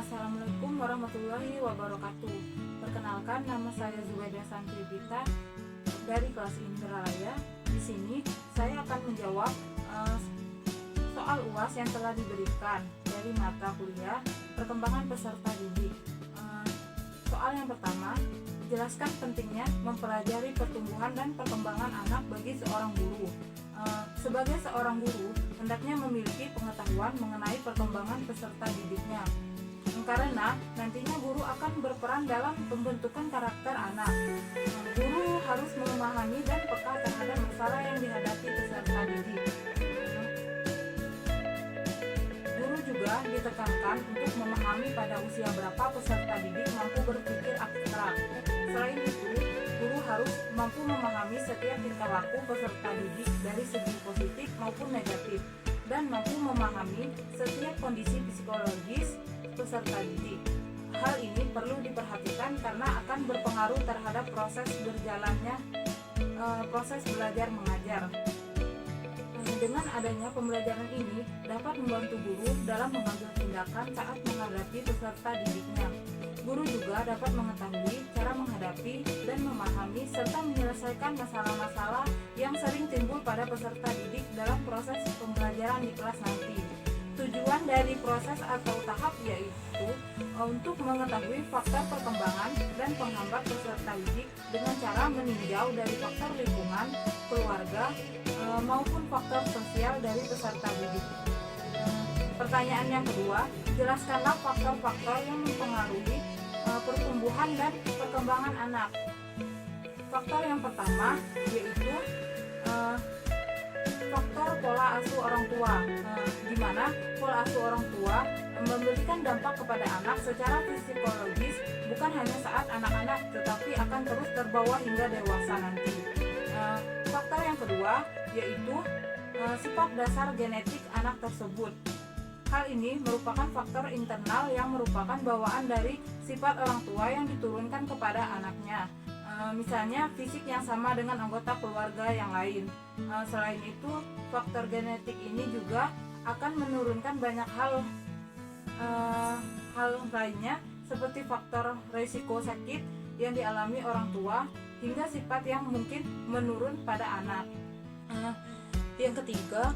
Assalamualaikum warahmatullahi wabarakatuh. Perkenalkan, nama saya Zubaidah Santribita dari kelas Indralaya. Di sini saya akan menjawab soal UAS yang telah diberikan dari mata kuliah perkembangan peserta didik. Soal yang pertama, jelaskan pentingnya mempelajari pertumbuhan dan perkembangan anak bagi seorang guru. Sebagai seorang guru, hendaknya memiliki pengetahuan mengenai perkembangan peserta didiknya, karena nantinya guru akan berperan dalam pembentukan karakter anak. Guru harus memahami dan peka terhadap masalah yang dihadapi peserta didik. Guru juga ditekankan untuk memahami pada usia berapa peserta didik mampu berpikir abstrak. Selain itu, guru harus mampu memahami setiap tingkah laku peserta didik dari segi positif maupun negatif, dan mampu memahami setiap kondisi psikologis peserta didik. Hal ini perlu diperhatikan karena akan berpengaruh terhadap proses berjalannya proses belajar mengajar. Dengan adanya pembelajaran ini dapat membantu guru dalam mengambil tindakan saat menghadapi peserta didiknya. Guru juga dapat mengetahui cara menghadapi dan memahami serta menyelesaikan masalah-masalah yang sering timbul pada peserta didik dalam proses pembelajaran di kelas nanti. Tujuan dari proses atau tahap yaitu untuk mengetahui faktor perkembangan dan penghambat peserta didik dengan cara meninjau dari faktor lingkungan, keluarga, maupun faktor sosial dari peserta didik. Pertanyaan yang kedua, jelaskanlah faktor-faktor yang mempengaruhi pertumbuhan dan perkembangan anak. Faktor yang pertama yaitu faktor pola asuh orang tua, di mana pola asuh orang tua memberikan dampak kepada anak secara psikologis bukan hanya saat anak-anak, tetapi akan terus terbawa hingga dewasa nanti. Faktor yang kedua yaitu sifat dasar genetik anak tersebut. Hal ini merupakan faktor internal yang merupakan bawaan dari sifat orang tua yang diturunkan kepada anaknya. Misalnya fisik yang sama dengan anggota keluarga yang lain. Selain itu, faktor genetik ini juga akan menurunkan banyak hal lainnya seperti faktor risiko sakit yang dialami orang tua hingga sifat yang mungkin menurun pada anak. Yang ketiga,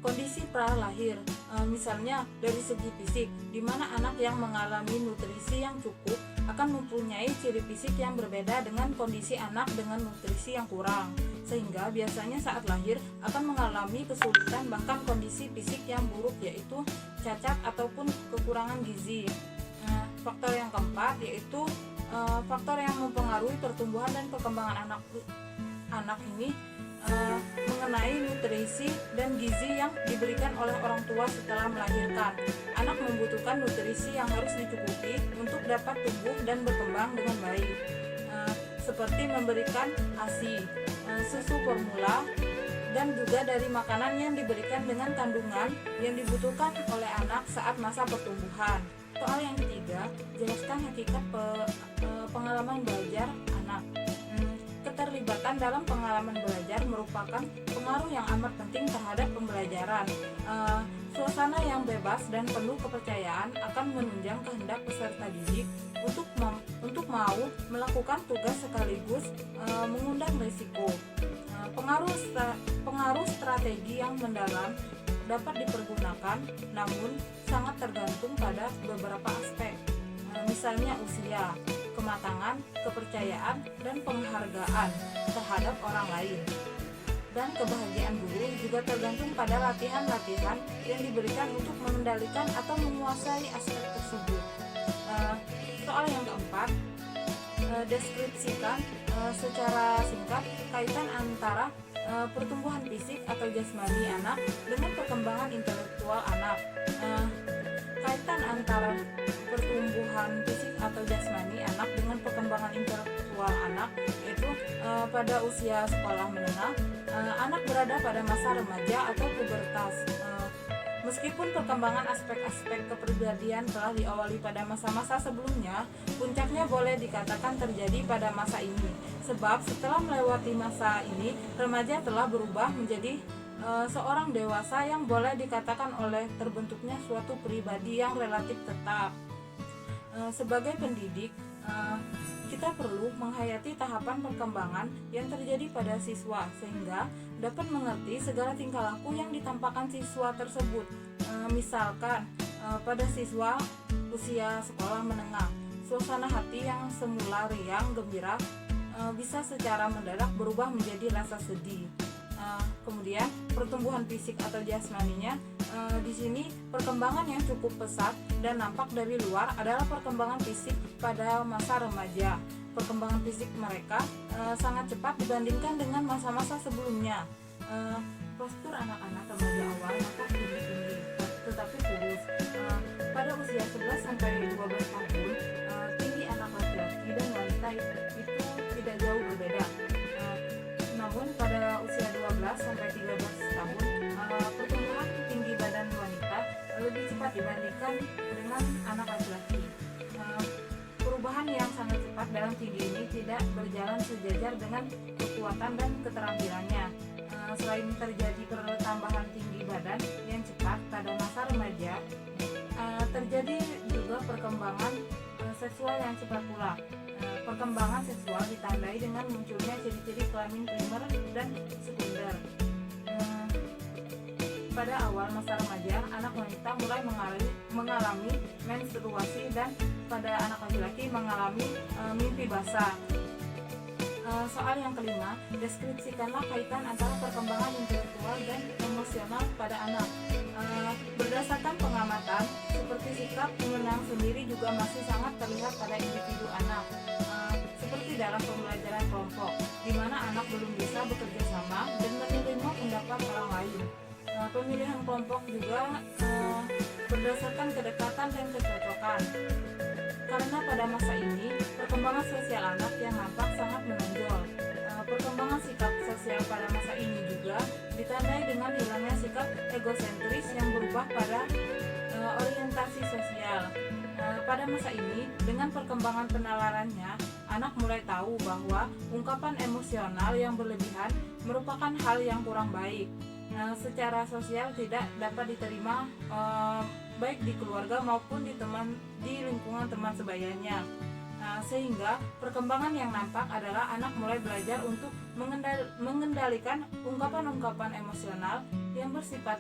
kondisi pralahir, misalnya dari segi fisik, di mana anak yang mengalami nutrisi yang cukup akan mempunyai ciri fisik yang berbeda dengan kondisi anak dengan nutrisi yang kurang, sehingga biasanya saat lahir akan mengalami kesulitan bahkan kondisi fisik yang buruk, yaitu cacat ataupun kekurangan gizi. Faktor yang keempat yaitu faktor yang mempengaruhi pertumbuhan dan perkembangan anak ini mengenai nutrisi dan gizi yang diberikan oleh orang tua setelah melahirkan. Anak membutuhkan nutrisi yang harus dicukupi untuk dapat tumbuh dan berkembang dengan baik, seperti memberikan ASI, susu formula, dan juga dari makanan yang diberikan dengan kandungan yang dibutuhkan oleh anak saat masa pertumbuhan. Soal yang ketiga, jelaskan hakikat pengalaman belajar anak. Keterlibatan dalam pengalaman belajar merupakan pengaruh yang amat penting terhadap pembelajaran. Suasana yang bebas dan penuh kepercayaan akan menunjang kehendak peserta didik untuk mau melakukan tugas sekaligus mengundang risiko. Pengaruh strategi yang mendalam dapat dipergunakan, namun sangat tergantung pada beberapa aspek, misalnya usia, kematangan, kepercayaan, dan penghargaan terhadap orang lain. Dan kebahagiaan guru juga tergantung pada latihan-latihan yang diberikan untuk mengendalikan atau menguasai aspek tersebut. Soal yang keempat, deskripsikan secara singkat kaitan antara pertumbuhan fisik atau jasmani anak dengan perkembangan intelektual anak. Kaitan antara pertumbuhan fisik atau jasmani anak dengan perkembangan intelektual anak yaitu pada usia sekolah menengah, anak berada pada masa remaja atau pubertas. Meskipun perkembangan aspek-aspek kepribadian telah diawali pada masa-masa sebelumnya, puncaknya boleh dikatakan terjadi pada masa ini. Sebab setelah melewati masa ini, remaja telah berubah menjadi seorang dewasa yang boleh dikatakan oleh terbentuknya suatu pribadi yang relatif tetap. Sebagai pendidik, kita perlu menghayati tahapan perkembangan yang terjadi pada siswa sehingga dapat mengerti segala tingkah laku yang ditampakkan siswa tersebut. Misalkan pada siswa usia sekolah menengah, suasana hati yang semula riang gembira bisa secara mendadak berubah menjadi rasa sedih. Kemudian pertumbuhan fisik atau jasmaninya, di sini perkembangan yang cukup pesat dan nampak dari luar adalah perkembangan fisik pada masa remaja. Perkembangan fisik mereka sangat cepat dibandingkan dengan masa-masa sebelumnya. Postur anak-anak remaja awal nampak tinggi-tinggi tetapi kurus. Pada usia 11 sampai 12 tahun, tinggi anak laki-laki dan wanita itu tidak jauh berbeda. Namun pada usia 12 sampai 13 tahun, pertumbuhan tinggi badan wanita lebih cepat dibandingkan dengan anak laki-laki. Perubahan yang sangat cepat dalam tinggi ini tidak berjalan sejajar dengan kekuatan dan keterampilannya. Selain terjadi pertambahan tinggi badan yang cepat pada masa remaja, terjadi juga perkembangan seksual yang cepat pula. Perkembangan seksual ditandai dengan munculnya ciri-ciri kelamin primer dan sekunder. Pada awal masa remaja, anak wanita mulai mengalami menstruasi dan pada anak laki-laki mengalami mimpi basah. Soal yang kelima, deskripsikanlah kaitan antara perkembangan intelektual dan emosional pada anak. Berdasarkan pengamatan, seperti sikap mengenang sendiri juga masih sangat terlihat pada individu anak. Seperti dalam pembelajaran kelompok, di mana anak belum bisa bekerja sama dan menerima pendapat orang lain. Pemilihan kelompok juga berdasarkan kedekatan dan kecocokan. Karena pada masa ini, perkembangan sosial anak yang nampak sangat menonjol. Perkembangan sikap sosial pada masa ini juga ditandai dengan hilangnya sikap egosentris yang berubah pada orientasi sosial. Pada masa ini, dengan perkembangan penalarannya, anak mulai tahu bahwa ungkapan emosional yang berlebihan merupakan hal yang kurang baik. Secara sosial tidak dapat diterima baik di keluarga maupun di lingkungan teman sebayanya. Sehingga perkembangan yang nampak adalah anak mulai belajar untuk mengendalikan ungkapan-ungkapan emosional yang bersifat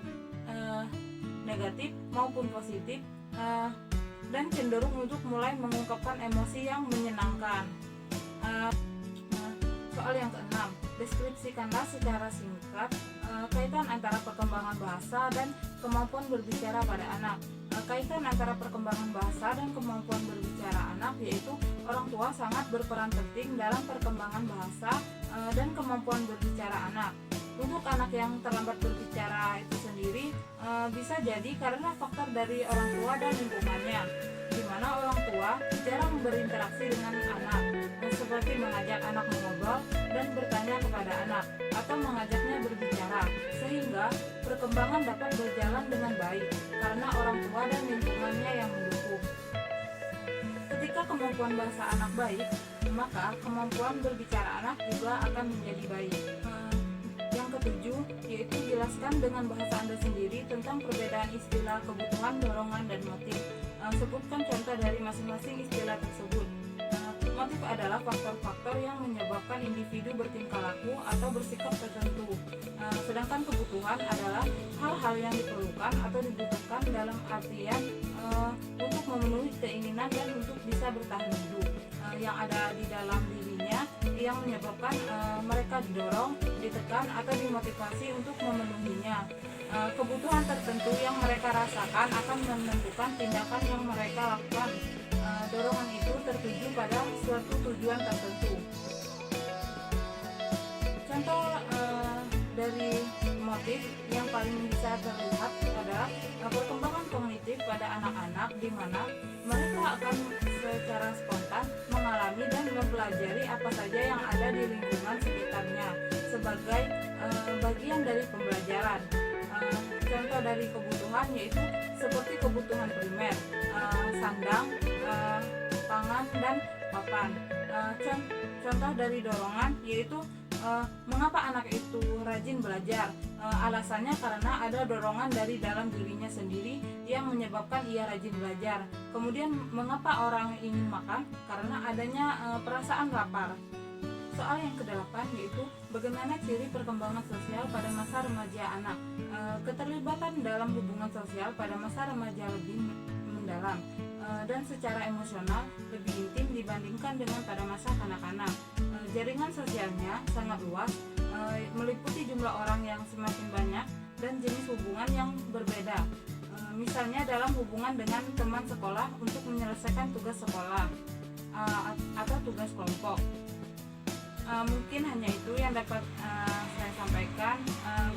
negatif maupun positif, dan cenderung untuk mulai mengungkapkan emosi yang menyenangkan. Soal yang keenam, deskripsikanlah secara singkat kaitan antara perkembangan bahasa dan kemampuan berbicara pada anak. Kaitan antara perkembangan bahasa dan kemampuan berbicara anak, yaitu orang tua sangat berperan penting dalam perkembangan bahasa dan kemampuan berbicara anak. Untuk anak yang terlambat berbicara itu sendiri bisa jadi karena faktor dari orang tua dan lingkungannya, di mana orang tua jarang berinteraksi dengan anak, seperti mengajak anak mengobrol dan bertanya kepada anak atau mengajaknya berbicara, sehingga perkembangan dapat berjalan dengan baik karena orang tua dan lingkungannya yang mendukung. Ketika kemampuan bahasa anak baik, maka kemampuan berbicara anak juga akan menjadi baik. Yang ketujuh, yaitu jelaskan dengan bahasa Anda sendiri tentang perbedaan istilah, kebutuhan, dorongan, dan motif. Sebutkan contoh dari masing-masing istilah tersebut. Motif adalah faktor-faktor yang menyebabkan individu bertingkah laku atau bersikap tertentu. Sedangkan kebutuhan adalah hal-hal yang diperlukan atau dibutuhkan dalam artian untuk memenuhi keinginan dan untuk bisa bertahan hidup yang ada di dalam dirinya, yang menyebabkan mereka didorong, ditekan, atau dimotivasi untuk memenuhinya. Kebutuhan tertentu yang mereka rasakan akan menentukan tindakan yang mereka lakukan. Dorongan itu tertuju pada suatu tujuan tertentu. Contoh dari motif yang paling bisa terlihat adalah perkembangan kognitif pada anak-anak, di mana mereka akan secara spontan mengalami dan mempelajari apa saja yang ada di lingkungan sekitarnya sebagai bagian dari pembelajaran. Contoh dari kebutuhan yaitu seperti kebutuhan primer, sandang, pangan, dan papan. Contoh dari dorongan yaitu mengapa anak itu rajin belajar, Alasannya karena ada dorongan dari dalam dirinya sendiri yang menyebabkan ia rajin belajar. Kemudian mengapa orang ingin makan? Karena adanya perasaan lapar. Soal yang kedelapan yaitu bagaimana ciri perkembangan sosial pada masa remaja anak. Keterlibatan dalam hubungan sosial pada masa remaja lebih mendalam dan secara emosional lebih intim dibandingkan dengan pada masa kanak-kanak. Jaringan sosialnya sangat luas, meliputi jumlah orang yang semakin banyak dan jenis hubungan yang berbeda. Misalnya dalam hubungan dengan teman sekolah untuk menyelesaikan tugas sekolah atau tugas kelompok. Mungkin hanya itu yang dapat saya sampaikan.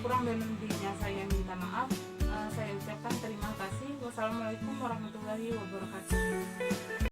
Kurang dan lebihnya saya minta maaf. Saya ucapkan terima kasih. Wassalamualaikum warahmatullahi wabarakatuh.